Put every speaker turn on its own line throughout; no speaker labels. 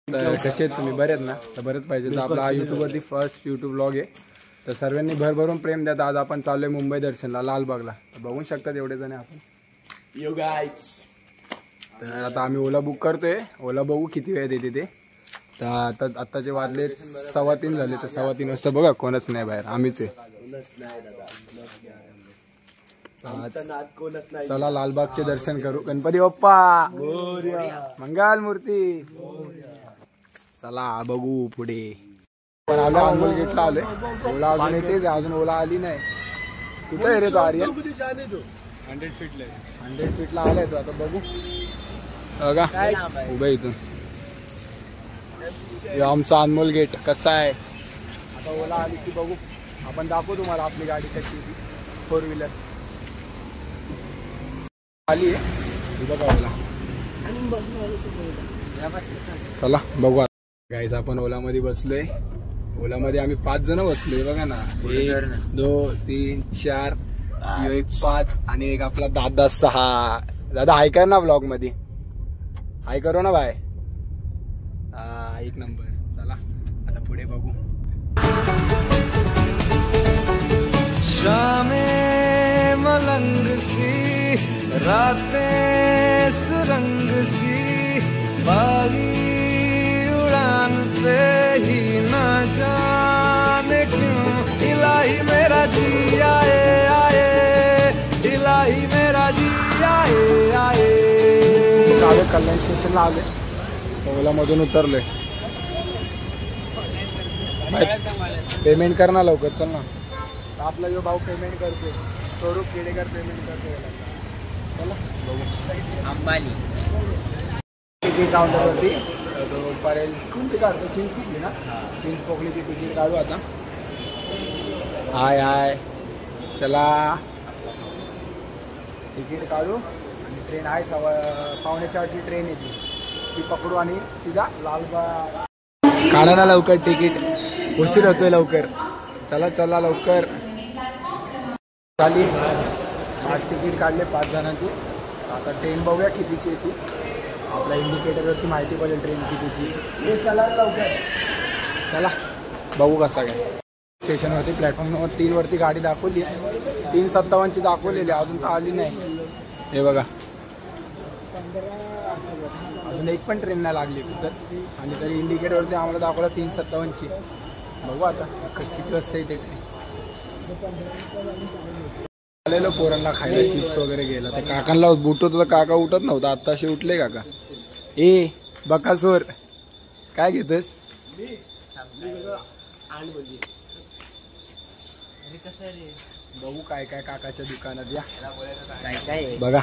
तर कसे आहेत तुम्ही? बरे आहेत ना? तर बरेच पाहिजे. तर आपला हा यूट्यूबवरती फर्स्ट यूट्यूब व्लॉग आहे. तर सर्वांनी भरभरून प्रेम द्या. आज आपण चाललोय मुंबई दर्शनला, लालबागला. तर बघू शकतात एवढे जण आपण.
Yo guys.
तर आता आम्ही ओला बुक करतोय. ओला बघू किती वेळ देते ते. तर आत्ताचे वाजले 3:15 झाले. तर 3:15 वाजता बघा कोणच नाही बाहेर, आम्हीच आहे. चला लालबागचे दर्शन करू. गणपती बाप्पा मंगल मूर्ती. चला बघू पुढे. पण आलो अनमोल गेटला आलोय. ओला अजून येतेच, अजून ओला आली नाही. कुठं आहे रे तो आर्यन? 100 फीटला आलाय तो. आता बघू बघा उभा इथून. आमचा अनमोल गेट कसा आहे. आता ओला आली की बघू. आपण दाखवू तुम्हाला आपली गाडी कशी होती, 4 व्हीलर आली आहे बघा ओला. चला बघू गाईज. आपण ओलामध्ये बसलोय. ओलामध्ये आम्ही 5 जण बसलोय बघा ना. 1 2 3 4 एक 5 आणि एक आपला दादा 6. दादा हाय कर ना ब्लॉग मध्ये, हाय करो ना बाय. हा एक नंबर. चला आता पुढे बघू.
शामें मलंग सी, रातें सुरंग सी, बागी उड़ान पे ही न जाने क्यों इलाही मेरा जी आए आए, इलाही मेरा जी आए आए.
कल्याण स्टेशनला आले. ओला मधून उतरले. पेमेंट कर ना लवकर. चल ना. आपला जो भाऊ पेमेंट करते, स्वरूप केडेकर पेमेंट करते. चला बघू.
अंबानी
तिकीट काउंटरवरती तो परेल. कोणती काढतो? चिंच पोकली ना. चिंच पोकलीची तिकीट काढू आता. हाय हाय. चला तिकीट काढू. आणि ट्रेन आहे 3:45ची ट्रेन येते, ती पकडू आणि सीधा लालबाग. काढा ना लवकर तिकीट, उशीर होतोय लवकर. चला चला लवकर. झाली 5 तिकीट काढले 5 जणांची. आता ट्रेन बघूया कितीची येते. आपल्या इंडिकेटरवरती माहिती पडेल ट्रेन कितीची. चला लवकर. चला बघू कसा काय. स्टेशनवरती प्लॅटफॉर्म नंबर 3 वरती गाडी दाखवली. 3:57ची दाखवलेली, अजून तर आली नाही. हे बघा अजून एक पण ट्रेन नाही लागली कुठंच. आणि तरी इंडिकेटरवरती आम्हाला दाखवलं 3:57ची. बघू आता किती वाजता येते. आलेलो पोरांना खायला चिप्स वगैरे गेला. ते काकांना बुट होतं, काका उठत नव्हता. आत्ताशी उठले काका. ए बकासूर काय घेतोस? बघू काय काय काकाच्या दुकानात. या बघा.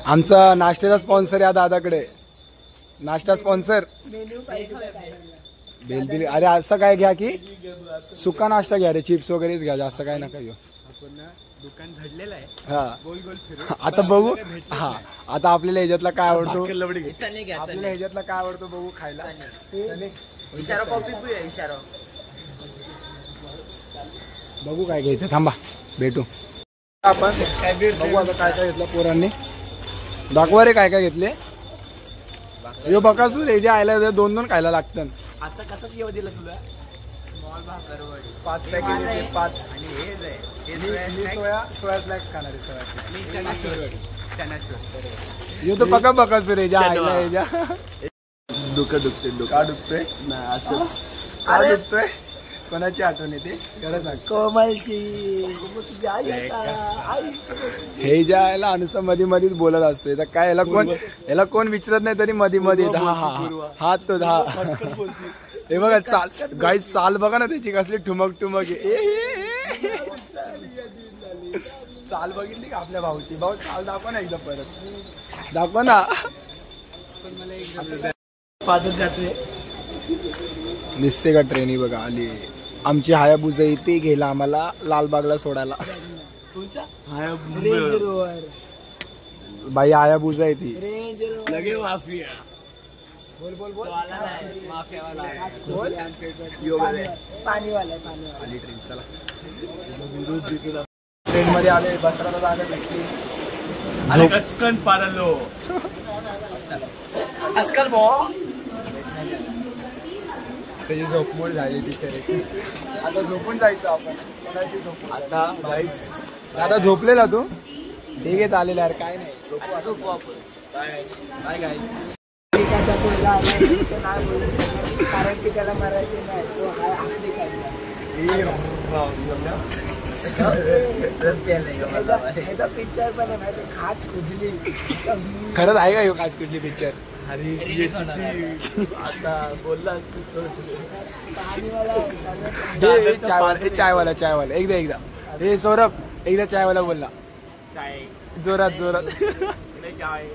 आमचा नाश्त्याचा स्पॉन्सर या दादाकडे. नाश्ता स्पॉन्सर बेलबिल. अरे असं काय घ्या की सुका नाश्ता घ्या रे. चिप्स वगैरेच घ्या, असं काय नका घेऊ.
दुकान झडलेलं आहे.
हा
गोल गोल फिरू.
आता बघू. हा आता आपल्याला ह्याच्यातला काय आवडतो, आपल्याला ह्याच्यातला काय आवडतो बघू खायला.
इशारा कॉफी पिऊया. इशारा
बघू काय घ्यायचं. थांबा भेटू आपण. बघू आता काय काय घेतलं पोरांनी. दाखवा रे काय काय घेतले. यो बकासूर हे जे आयला 2-2 खायला लागतात.
आता कसा शिवा दिला तुला?
5 पॅकेज 5. आणि हे सोया स्नॅक्स खाणार आहे. यो तर पका बकासूर हे जे आयला हे ज्या.
डोकं दुखते.
का दुखतोय?
नाही असंच.
का दुखतोय? कोणाची आठवण येते खरं सांग.
कोमलची.
हे ज्या याला अनुसा मध्ये मध्येच बोलत असतो. तर काय याला कोण विचारत नाही तरी मध्ये मध्ये हात तो हे बघा चाल. गाईस चाल बघा ना त्याची कसली ठुमक ठुमक. चाल बघितली का आपल्या भाऊची? भाऊ चाल दाखवा ना एकदा परत. दाखवा ना. दिसते का ट्रेन? बघा आली आमची हायाबुजा येते घ्यायला आम्हाला लालबागला सोडायला. बाई हायाबुजा येते.
लगे माफिया.
बोल बोल बोल.
पाणीवाला.
आली ट्रेन. चला ट्रेन मध्ये आले. बसराला जागा भेटली.
अरे कसकन पारलो. आजकाल भाऊ
त्याची झोपमोड झाली बिचारायची. आता झोपून जायचं आपण. कोणाची झोपून
आता गाईज
आता झोपलेला तू. ठीक आहे चालेल यार काय नाही.
झोपू आपण. काय काय
आफ्रिकाचा पोरगा आला तो नाही बोलू शकत कारण की त्याला मराठी नाही. तो हा आफ्रिकाचा. ह्याचा पिक्चर पण आहे माहिती खाच खुजली.
खरंच आहे का ह्यो काच कुसली पिक्चर.
आणि सीएसची आता बोललास तू
चायवाला एकदा हे सौरभ एकदा चायवाला बोलला.
चाय
जोरात जोरात
चाय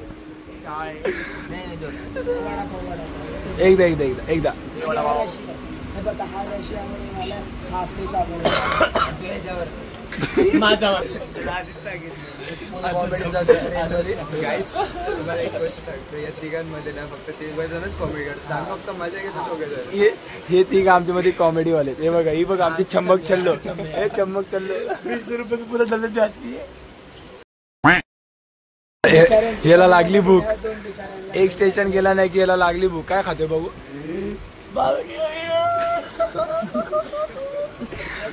चाय
एकदा
हे बघा हा रशियामध्ये मला हा आफ्रिका ह्याच्यावर
माझ्यावर
गाईस तुम्हाला एक गोष्ट सांगतो या तिघांमध्ये ना फक्त तिघजणच कॉमेडी करतात. फक्त मजा घेतो दोघे.
हे तिघ आमच्या मध्ये कॉमेडी वाले. हे बघा ही बघ आमची चम्मक छल्लो. हे चम्मक छल्लो
20 रुपये पुरा डलन जाती
याला लागली भूक. एक स्टेशन गेला नाही की याला लागली भूक. काय खाते बघू.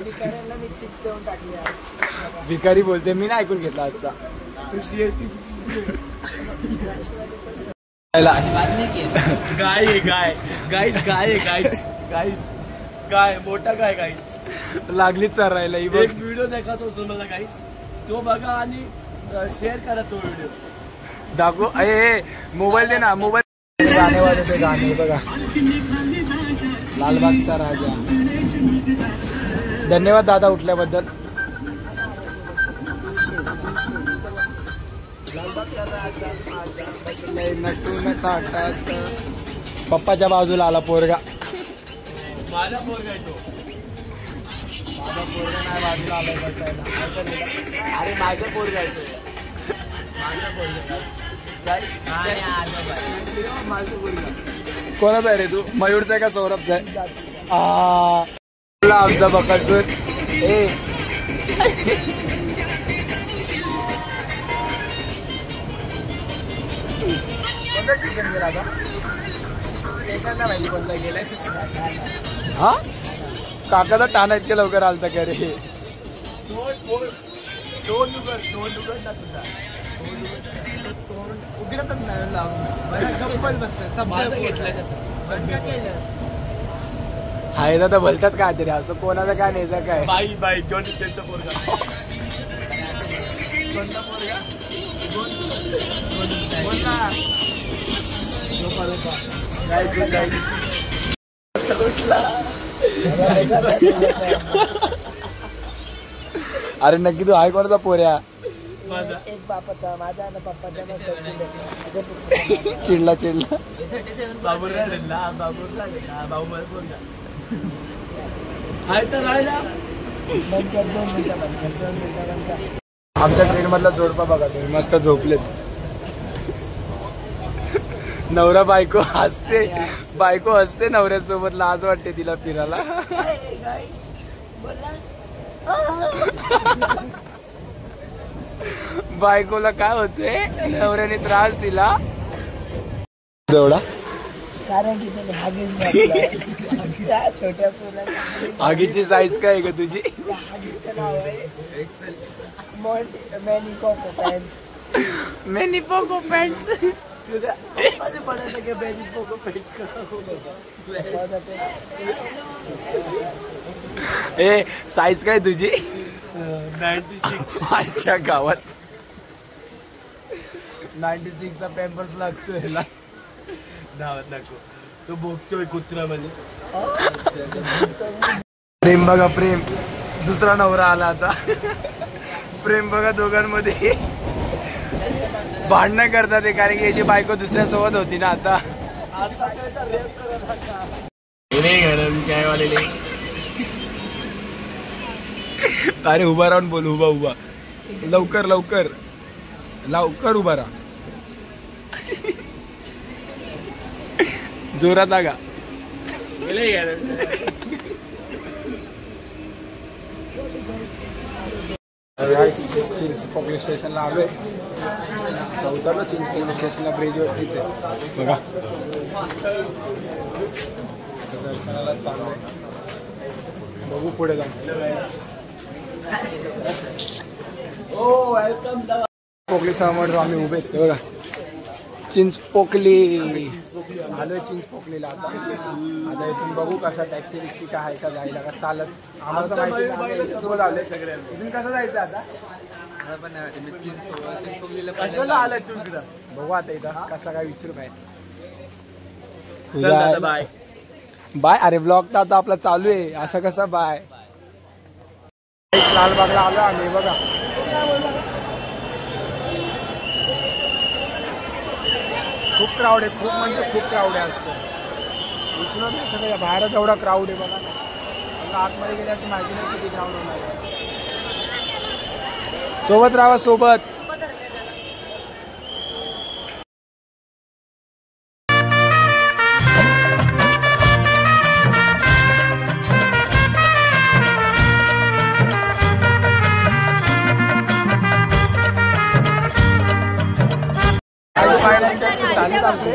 भिकाऱ्यांना मी चिप्स देऊन टाकली आज.
भिकारी बोलते मी नाही ऐकून घेतला असता.
गाय आहे गाय गाईज गाय आहे गाईज गाय मोठा गाय गाईज.
लागलीच चरायला ही बघ.
एक व्हिडिओ दाखवत होतो मला गाईज तो बघा आणि शेअर करा तो व्हिडिओ.
दाखव. ए मोबाईल दे ना. मोबाईल गाणे वाजवते गाणे बघा. लालबागचा राजा. धन्यवाद दादा उठल्याबद्दल. नटून ताटात पप्पाच्या बाजूला आला पोरगा.
माझा पोरगा आहे तो.
माझा पोरगा नाही बाजूला आलाय बसायला. अरे माझा पोरगा आहे तो. कोणाचा आहे रे तू. मयूरचा आहे का सौरभचा आहे. आमचा बकासूर. ए कोणतं शिक्षण गेला आता. केसांना माहिती कोणतं गेलंय. हा काकाचा टाण इतके लवकर आलता का रे.
दोन दुगड ना तुझा उघडतच नाही लावून बसत माझं घेतलंय.
हाय दादा बोलतात काय तरी असं कोणाचं काय नाही काय.
बाई बाई जॉनी त्यांचा पोरगा.
कोणता पोरगा. बोल ना. अरे नक्की तू आहे कोणाचा पोऱ्या.
एक बापाचा माझा आणि पप्पाचा मग सचिन
चिडला
बाबूर राहिला भाऊ मला पोरगा आहे तर राहिला.
आमच्या ट्रेन मधला जोडपा बघा तुम्ही मस्त झोपलेत. नवरा बायको हसते नवऱ्यासोबत. लाज वाटते तिला फिरायला. बायकोला काय होतंय नवऱ्याने त्रास दिला एवढा.
कारण की त्याने हागीच घातला. छोट्या पोराला
आगीची साईज काय आहे का तुझी.
हागीचं नाव आहे Mamy Poko pants.
Mamy Poko pants.
तुझ्या माझे पडायचं की बेबी पोको पेट
ए साईज काय तुझी.
96.
माझ्या गावात 96 चा पॅम्पर्स लागतो ह्याला.
धावत नको तो भोगतोय कुत्रा म्हणजे.
प्रेम बघा प्रेम. दुसरा नवरा आला आता. प्रेम बघा दोघांमध्ये भांडणं करतात ते कारण की याची बायको दुसऱ्या सोबत होती ना आता.
काय वालेले.
अरे उभा राहून बोल. उभा लवकर उभा राहा. जोरात आगा. चिंच पोलीस स्टेशनला आलोय. उतरलो चिंच पोलीस स्टेशनला, ब्रिजवरतीच आहे बघा. दर्शनाला चाललोय, बघू पुढे जाऊन. पोकलीसमोर आम्ही उभे आहेत बघा. चिंच पोकली आलोय चिंच पोकलीला. आता इथून बघू कसा टॅक्सी बिक्सी काय आहे का जायला का चालत. आम्हाला तर माहिती आले सगळे. इथून कसं जायचं आता
कशाला आलाय तू इकडं?
बघू आता इथं कसा काय विचारू काय.
Bye
bye. अरे ब्लॉग तर आता आपला चालू आहे, असं कसं बाय. लालबागला आलो आम्ही बघा. खूप क्राऊड आहे, खूप म्हणजे खूप क्राऊड आहे. असतं विचारत नाही सगळं, बाहेरच एवढा क्राऊड आहे बघा ना. आतमध्ये गेल्याची माहिती नाही किती क्राऊड होणार आहे. सोबत राहा सोबत.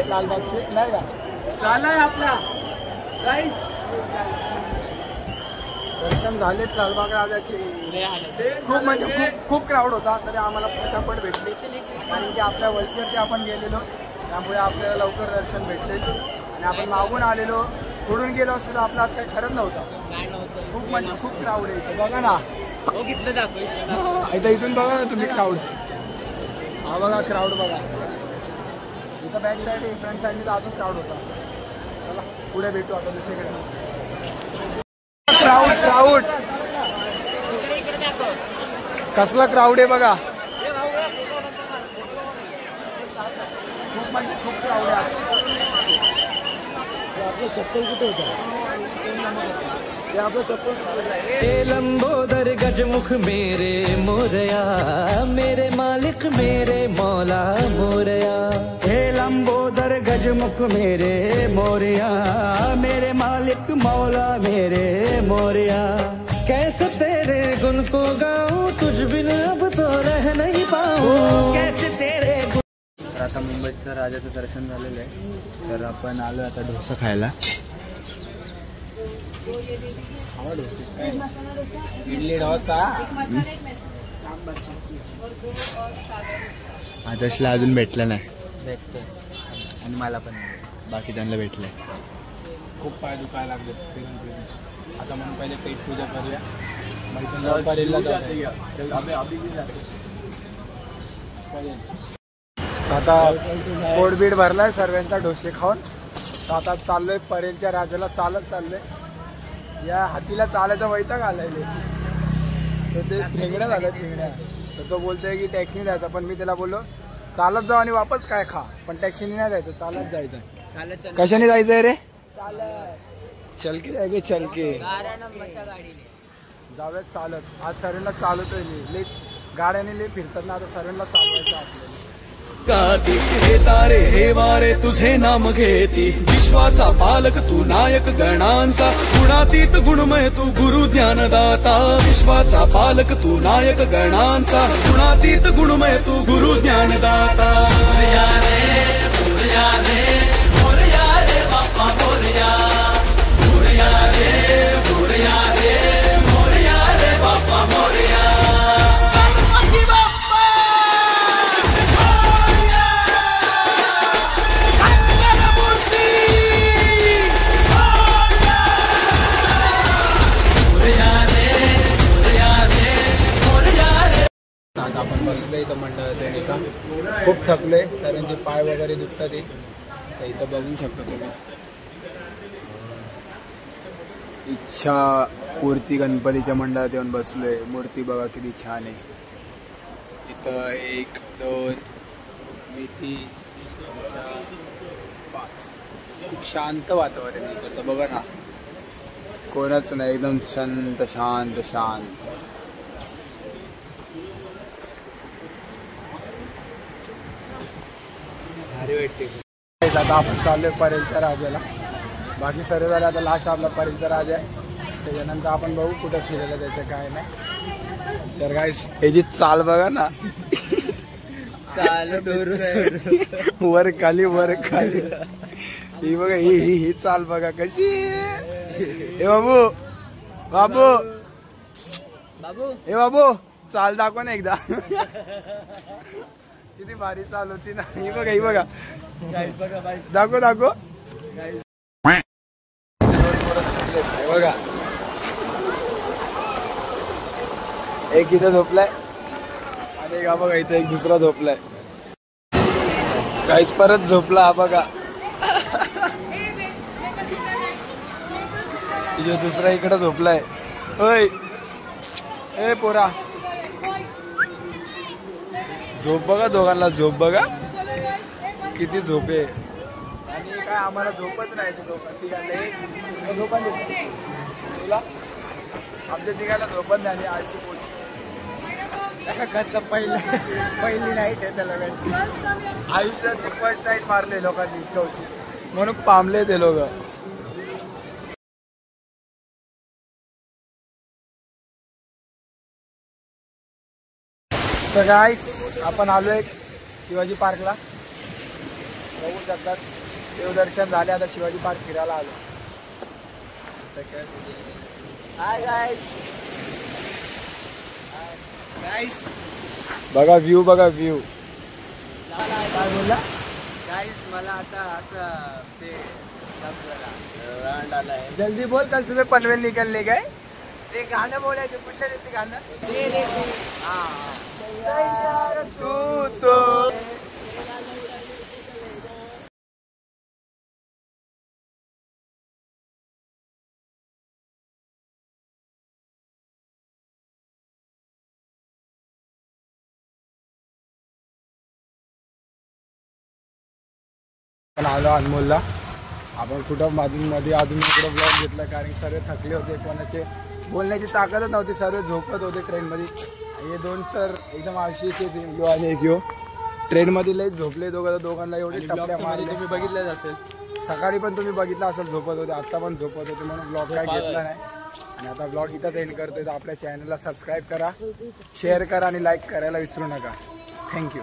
लालबागचे नाही का
झालाय आपला
दर्शन झालेत लालबाग राजाचे. खूप म्हणजे खूप खूप क्राऊड होता, तरी आम्हाला फटाफट भेटले. कारण की आपल्या वरतीवरती आपण गेलेलो, त्यामुळे आपल्याला लवकर दर्शन भेटले. आणि आपण मागून आलेलो, सोडून गेलो असतो तर आपलं आज काही खरंच नव्हतं. खूप म्हणजे खूप क्राऊड आहे इथं बघा ना. इथून बघा ना तुम्ही क्राऊड. हा बघा क्राऊड बघा. इथं बॅक साईड आहे, फ्रंट साईडने तर अजून क्राऊड होता. चला पुढे भेटू आता दुसरीकडे. क्राऊड क्राऊड कसला क्राऊड आहे बघा. खूप म्हणजे खूप क्राऊड आहे आज. आपलं चप्पल कुठे होतं? आपलं चप्पल.
लंबोदर गजमुख मेरे मोरया, मेरे मालिक मेरे मौला मोरया. हे लंबोदर गजमुख मेरे मोरया, मेरे मालिक मौला मेरे मोरया. कैसे तेरे गुण को गाऊं, तुझ बिन अब तो रह नहीं पाऊं. कैसे तेरे गुण.
आता मुंबईचं राजाचं दर्शन झालेलं आहे, तर आपण आलो आता डोसा खायला.
इडली डोसा.
आदर्शला अजून भेटलं नाही,
भेटतो.
आणि मला पण बाकी त्यांना भेटलंय.
खूप पाय दुखायला लागले फिरून फिरून. आता म्हणून पहिले पेट पूजा करूया, मग इथून लवकरीला आता पोटबीट भरलाय सर्वांचा डोसे खाऊन. तर आता चाललोय परेलच्या राजाला, चालत चाललोय. या हातीला चालायचं वैताग आलाय. तर ते ठेंगड्या झाल्या ठेंगड्या. तर तो बोलतोय की टॅक्सीने जायचं, पण मी त्याला बोललो चालत जाऊ आणि वापस काय खा, पण टॅक्सीने नाही जायचं, चालत जायचं. कशाने जायचंय रे? चलके जायगे चलके. जाऊयात चालत. आज सर्वांना चालवतोय लई गाड्याने लई फिरतात ना, आता सर्वांना चालवायचं आपल्याला.
गाती हे तारे हे वारे तुझे नाम घेती. विश्वाचा पालक तू नायक गणांचा, गुणातीत गुणमय तू गुरु ज्ञानदाता. विश्वाचा पालक तू नायक गणांचा, गुणातीत गुणमय तू गुरु ज्ञानदाता. मोरया रे मोरया रे मोरया रे बाप्पा मोरया. मोरया रे मोरया रे मोरया रे बाप्पा मोरया.
आता आपण बसलो इथं मंडळात नाही का. खूप थकले, सर्वांचे पाय वगैरे दुखतात. ते इथं बघू शकता तुम्ही. इच्छा मूर्ती गणपतीच्या मंडळात येऊन बसलोय. मूर्ती बघा किती छान आहे. इथं 1 2 मेथी 5. खूप शांत वातावरण आहे इकडचं बघा ना. कोणच नाही, एकदम शांत शांत शांत. आता आपण चाललोय परेलच्या राजाला. बाकी सर्व झालं, आता लास्ट आपला परेलचा राजा आहे. त्याच्यानंतर आपण बघू कुठं फिरायला त्याचं काय नाही. तर गाईस याची चाल बघा ना, वर खाली वर खाली, ही बघा ही चाल बघा कशी. हे बाबू बाबू
बाबू
हे बाबू चाल दाखव ना एकदा. किती भारी चाल होती ना. ही बघा दाखव दाखव. हे बघा एक इथं झोपलाय आणि एक हा बघा इथं एक दुसरा झोपलाय. काहीच परत झोपला हा बघा. जो दुसरा इकडे झोपलाय. होय ए पोरा, झोप बघा दोघांना, झोप बघा किती झोपे. आणि काय आम्हाला झोपच नाही ते झोपांना तुला आमच्या तिघांना झोपत नाही. आणि आजची पोच
पहिली नाईट आहे त्या लोकांची.
आयुष्यात फर्स्ट नाईट मारले लोकांनी इतकं उशीर, म्हणून पामले ते लोक. तर गाईस आपण आलोय शिवाजी पार्कला. बघू शकतात देवदर्शन झाले, आता शिवाजी पार्क फिरायला आलो. हाय गाईस,
गाईस
बघा व्ह्यू बघा व्ह्यू. काय बोलला
गाईस मला आता असं ते
रांड आलाय.
जल्दी बोल, कल सुबह पनवेल निकलने गए.
ते गाणं बोलायचं कुठलं रे ते गाणं.
तू तो आपण आलो अनमोलला. आपण कुठं मध्ये अजून इकडं ब्लॉग घेतला कारण सर्व थकले होते, कोणाचे बोलण्याची ताकदच नव्हती, सर्व झोपत होते ट्रेनमध्ये. हे दोन तर एकदम आळशीचे यो आणि एक यो ट्रेनमध्ये लई झोपले दोघांना एवढे टपल्या मारले.
तुम्ही बघितलंच असेल,
सकाळी पण तुम्ही बघितलं असेल झोपत होते, आता पण झोपत होते, म्हणून ब्लॉग काय घेतला नाही. आणि आता ब्लॉग इथंच एंड करतोय. तर आपल्या चॅनलला सबस्क्राईब करा, शेअर करा आणि लाईक करायला विसरू नका. थँक्यू.